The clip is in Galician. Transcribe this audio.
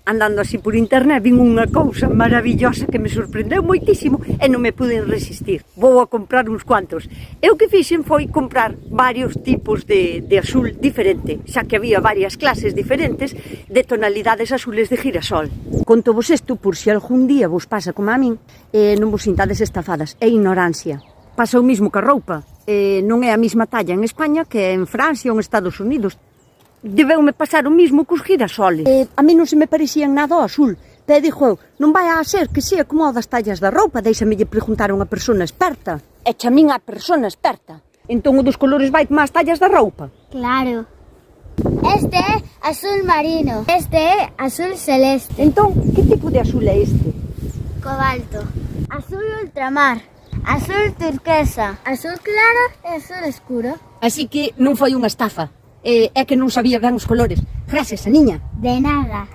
Andando así por internet, vin unha cousa maravillosa que me sorprendeu moitísimo e non me pude resistir. Vou a comprar uns cuantos. E o que fixen foi comprar varios tipos de azul diferente, xa que había varias clases diferentes de tonalidades azules de girasol. Conto vos isto por se algún día vos pasa como a min e non vos sintades estafadas. É ignorancia. Pasa o mismo que a roupa. Non é a mesma talla en España que en Francia ou en Estados Unidos. Debeume pasar o mismo cos girasoles. A mí non se me parecían nada ao azul. Pero dixo eu, non vai a ser que sea como o das tallas da roupa, deixame lle preguntar a unha persona experta. E xa min a persona experta. Entón o dos colores vai como as tallas da roupa. Claro. Este é azul marino. Este é azul celeste. Entón, que tipo de azul é este? Cobalto. Azul ultramar. Azul turquesa. Azul claro e azul escuro. Así que non foi unha estafa. É que non sabía ben os colores. Gracias, a niña. De nada.